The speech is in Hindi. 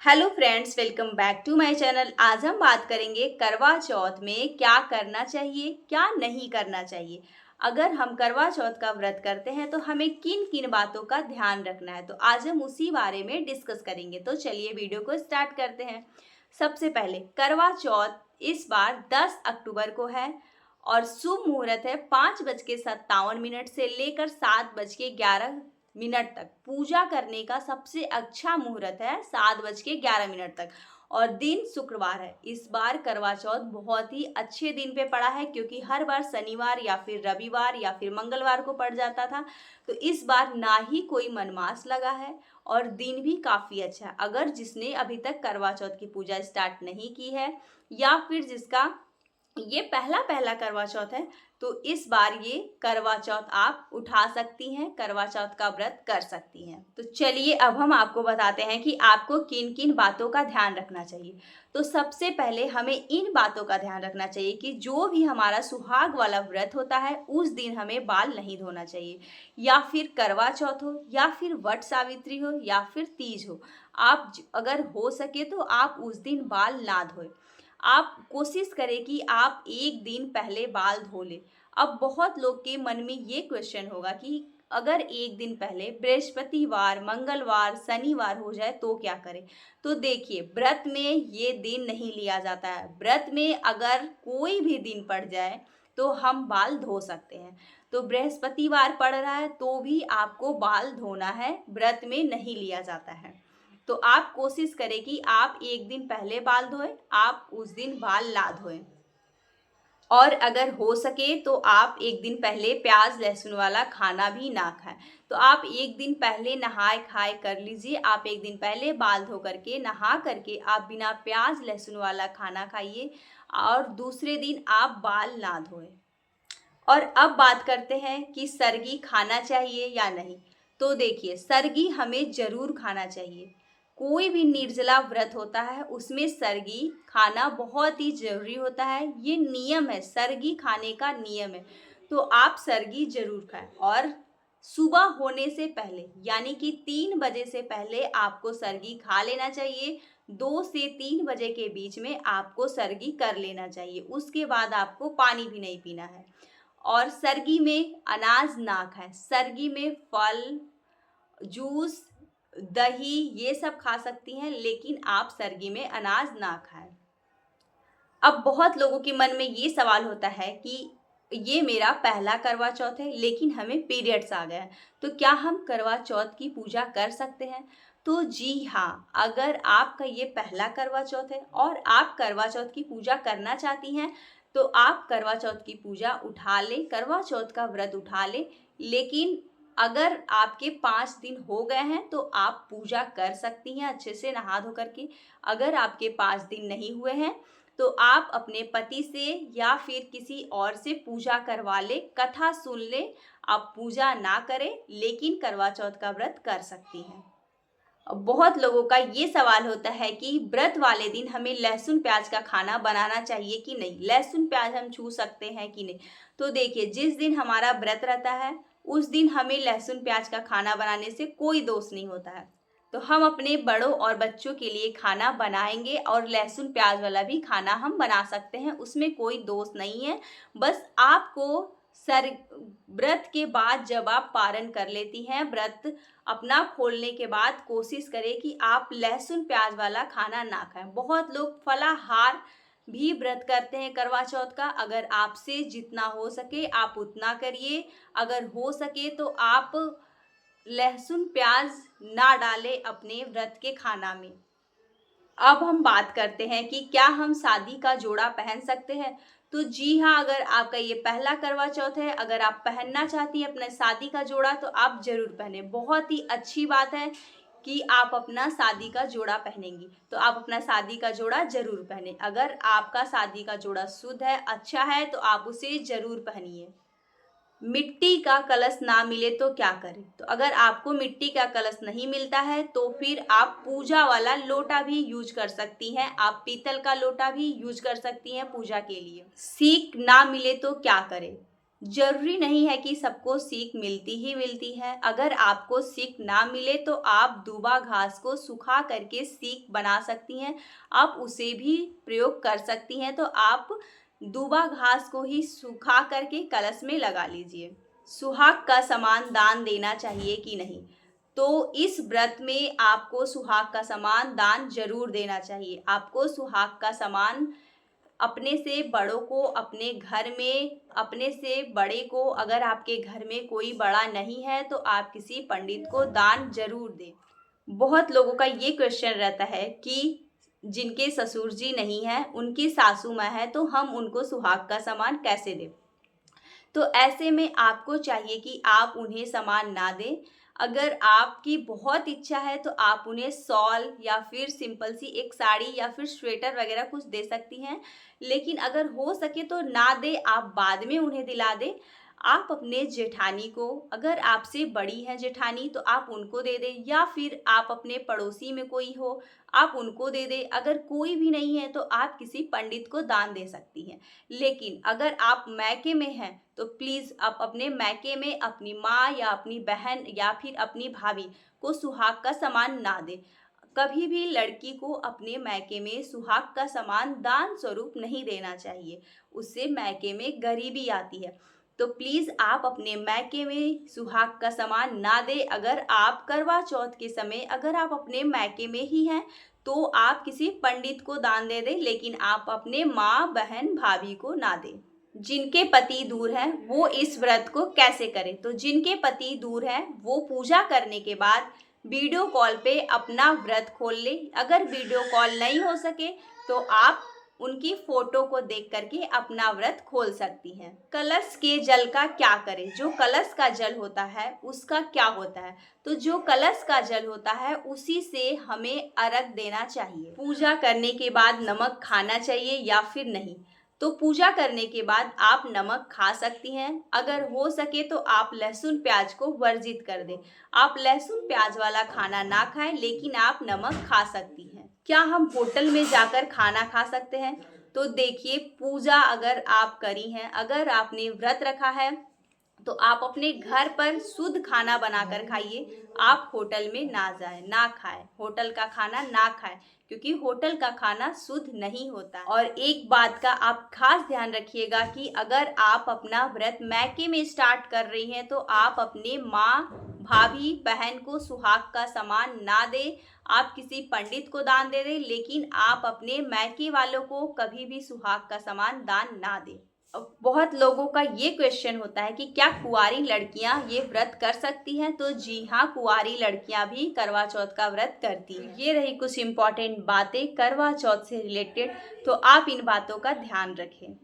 Hello friends, welcome back to my channel. आज हम बात करेंगे करवा चौथ में क्या करना चाहिए, क्या नहीं करना चाहिए। अगर हम करवा चौथ का व्रत करते हैं तो हमें किन किन बातों का ध्यान रखना है, तो आज हम उसी बारे में डिस्कस करेंगे। तो चलिए वीडियो को स्टार्ट करते हैं। सबसे पहले करवा चौथ इस बार 10 अक्टूबर को है और शुभ मुहूर्त है 5:57 से लेकर 7:11 तक। पूजा करने का सबसे अच्छा मुहूर्त है 7:11 तक और दिन शुक्रवार है। इस बार करवा चौथ बहुत ही अच्छे दिन पे पड़ा है, क्योंकि हर बार शनिवार या फिर रविवार या फिर मंगलवार को पड़ जाता था। तो इस बार ना ही कोई मनमास लगा है और दिन भी काफ़ी अच्छा है। अगर जिसने अभी तक करवा चौथ की पूजा स्टार्ट नहीं की है या फिर जिसका ये पहला पहला करवा चौथ है, तो इस बार ये करवा चौथ आप उठा सकती हैं, करवा चौथ का व्रत कर सकती हैं। तो चलिए अब हम आपको बताते हैं कि आपको किन किन बातों का ध्यान रखना चाहिए। तो सबसे पहले हमें इन बातों का ध्यान रखना चाहिए कि जो भी हमारा सुहाग वाला व्रत होता है उस दिन हमें बाल नहीं धोना चाहिए, या फिर करवा चौथ हो या फिर वट सावित्री हो या फिर तीज हो। आप अगर हो सके तो आप उस दिन बाल ना धोएं। आप कोशिश करें कि आप एक दिन पहले बाल धो लें। अब बहुत लोग के मन में ये क्वेश्चन होगा कि अगर एक दिन पहले बृहस्पतिवार, मंगलवार, शनिवार हो जाए तो क्या करें। तो देखिए, व्रत में ये दिन नहीं लिया जाता है। व्रत में अगर कोई भी दिन पड़ जाए तो हम बाल धो सकते हैं। तो बृहस्पतिवार पड़ रहा है तो भी आपको बाल धोना है, व्रत में नहीं लिया जाता है। तो आप कोशिश करें कि आप एक दिन पहले बाल धोएं, आप उस दिन बाल ना धोएं। और अगर हो सके तो आप एक दिन पहले प्याज लहसुन वाला खाना भी ना खाएं। तो आप एक दिन पहले नहाए खाए कर लीजिए। आप एक दिन पहले बाल धो करके नहा करके आप बिना प्याज लहसुन वाला खाना खाइए और दूसरे दिन आप बाल ना धोएं। और अब बात करते हैं कि सरगी खाना चाहिए या नहीं। तो देखिए, सरगी हमें जरूर खाना चाहिए। कोई भी निर्जला व्रत होता है उसमें सरगी खाना बहुत ही जरूरी होता है। ये नियम है, सरगी खाने का नियम है। तो आप सरगी जरूर खाएं और सुबह होने से पहले यानी कि 3 बजे से पहले आपको सरगी खा लेना चाहिए। 2 से 3 बजे के बीच में आपको सरगी कर लेना चाहिए। उसके बाद आपको पानी भी नहीं पीना है। और सर्गी में अनाज ना खाएं। सर्गी में फल, जूस, दही ये सब खा सकती हैं, लेकिन आप सर्गी में अनाज ना खाएं। अब बहुत लोगों के मन में ये सवाल होता है कि ये मेरा पहला करवा चौथ है लेकिन हमें पीरियड्स आ गए हैं, तो क्या हम करवा चौथ की पूजा कर सकते हैं। तो जी हाँ, अगर आपका ये पहला करवा चौथ है और आप करवा चौथ की पूजा करना चाहती हैं तो आप करवा चौथ की पूजा उठा लें, करवा चौथ का व्रत उठा लें। लेकिन अगर आपके 5 दिन हो गए हैं तो आप पूजा कर सकती हैं अच्छे से नहा धो करके। अगर आपके 5 दिन नहीं हुए हैं तो आप अपने पति से या फिर किसी और से पूजा करवा ले, कथा सुन ले। आप पूजा ना करें लेकिन करवा चौथ का व्रत कर सकती हैं। अब बहुत लोगों का ये सवाल होता है कि व्रत वाले दिन हमें लहसुन प्याज का खाना बनाना चाहिए कि नहीं, लहसुन प्याज हम छू सकते हैं कि नहीं। तो देखिए, जिस दिन हमारा व्रत रहता है उस दिन हमें लहसुन प्याज का खाना बनाने से कोई दोष नहीं होता है। तो हम अपने बड़ों और बच्चों के लिए खाना बनाएंगे और लहसुन प्याज वाला भी खाना हम बना सकते हैं, उसमें कोई दोष नहीं है। बस आपको सर व्रत के बाद जब आप पारण कर लेती हैं, व्रत अपना खोलने के बाद कोशिश करें कि आप लहसुन प्याज वाला खाना ना खाएं। बहुत लोग फलाहार भी व्रत करते हैं करवा चौथ का। अगर आपसे जितना हो सके आप उतना करिए। अगर हो सके तो आप लहसुन प्याज ना डालें अपने व्रत के खाना में। अब हम बात करते हैं कि क्या हम शादी का जोड़ा पहन सकते हैं। तो जी हाँ, अगर आपका ये पहला करवा चौथ है, अगर आप पहनना चाहती हैं अपने शादी का जोड़ा तो आप जरूर पहने। बहुत ही अच्छी बात है कि आप अपना शादी का जोड़ा पहनेंगी, तो आप अपना शादी का जोड़ा जरूर पहने। अगर आपका शादी का जोड़ा शुद्ध है, अच्छा है, तो आप उसे जरूर पहनिए। मिट्टी का कलश ना मिले तो क्या करें। तो अगर आपको मिट्टी का कलश नहीं मिलता है तो फिर आप पूजा वाला लोटा भी यूज कर सकती हैं। आप पीतल का लोटा भी यूज कर सकती हैं पूजा के लिए। सीख ना मिले तो क्या करें। जरूरी नहीं है कि सबको सीख मिलती ही मिलती है। अगर आपको सीख ना मिले तो आप दूबा घास को सुखा करके सीख बना सकती हैं, आप उसे भी प्रयोग कर सकती हैं। तो आप दूबा घास को ही सुखा करके कलश में लगा लीजिए। सुहाग का सामान दान देना चाहिए कि नहीं? तो इस व्रत में आपको सुहाग का सामान दान जरूर देना चाहिए। आपको सुहाग का सामान अपने से बड़ों को, अपने घर में अपने से बड़े को, अगर आपके घर में कोई बड़ा नहीं है तो आप किसी पंडित को दान जरूर दें। बहुत लोगों का ये क्वेश्चन रहता है कि जिनके ससुर जी नहीं है, उनकी सासू माँ है, तो हम उनको सुहाग का सामान कैसे दें? तो ऐसे में आपको चाहिए कि आप उन्हें सामान ना दें। अगर आपकी बहुत इच्छा है तो आप उन्हें शॉल या फिर सिंपल सी एक साड़ी या फिर स्वेटर वगैरह कुछ दे सकती हैं। लेकिन अगर हो सके तो ना दें, आप बाद में उन्हें दिला दें। आप अपने जेठानी को, अगर आपसे बड़ी है जेठानी तो आप उनको दे दें, या फिर आप अपने पड़ोसी में कोई हो आप उनको दे दें। अगर कोई भी नहीं है तो आप किसी पंडित को दान दे सकती हैं। लेकिन अगर आप मैके में हैं तो प्लीज़ आप अपने मैके में अपनी माँ या अपनी बहन या फिर अपनी भाभी को सुहाग का सामान ना दें। कभी भी लड़की को अपने मैके में सुहाग का सामान दान स्वरूप नहीं देना चाहिए, उससे मैके में गरीबी आती है। तो प्लीज़ आप अपने मैके में सुहाग का सामान ना दें। अगर आप करवा चौथ के समय अगर आप अपने मैके में ही हैं तो आप किसी पंडित को दान दे दें, लेकिन आप अपने माँ, बहन, भाभी को ना दें। जिनके पति दूर हैं वो इस व्रत को कैसे करें? तो जिनके पति दूर हैं वो पूजा करने के बाद वीडियो कॉल पे अपना व्रत खोल ले। अगर वीडियो कॉल नहीं हो सके तो आप उनकी फोटो को देख करके अपना व्रत खोल सकती हैं। कलश के जल का क्या करें? जो कलश का जल होता है उसका क्या होता है? तो जो कलश का जल होता है उसी से हमें अर्घ देना चाहिए। पूजा करने के बाद नमक खाना चाहिए या फिर नहीं? तो पूजा करने के बाद आप नमक खा सकती हैं। अगर हो सके तो आप लहसुन प्याज को वर्जित कर दें। आप लहसुन प्याज वाला खाना ना खाएं, लेकिन आप नमक खा सकती हैं। क्या हम होटल में जाकर खाना खा सकते हैं? तो देखिए, पूजा अगर आप करी हैं, अगर आपने व्रत रखा है तो आप अपने घर पर शुद्ध खाना बनाकर खाइए। आप होटल में ना जाएं, ना खाएं, होटल का खाना ना खाएं, क्योंकि होटल का खाना शुद्ध नहीं होता। और एक बात का आप खास ध्यान रखिएगा कि अगर आप अपना व्रत मैके में स्टार्ट कर रही हैं तो आप अपने माँ, भाभी, बहन को सुहाग का सामान ना दें। आप किसी पंडित को दान दे दें, लेकिन आप अपने मैके वालों को कभी भी सुहाग का सामान दान ना दें। बहुत लोगों का ये क्वेश्चन होता है कि क्या कुंवारी लड़कियां ये व्रत कर सकती हैं? तो जी हाँ, कुंवारी लड़कियां भी करवा चौथ का व्रत करती हैं। ये रही कुछ इम्पोर्टेंट बातें करवा चौथ से रिलेटेड, तो आप इन बातों का ध्यान रखें।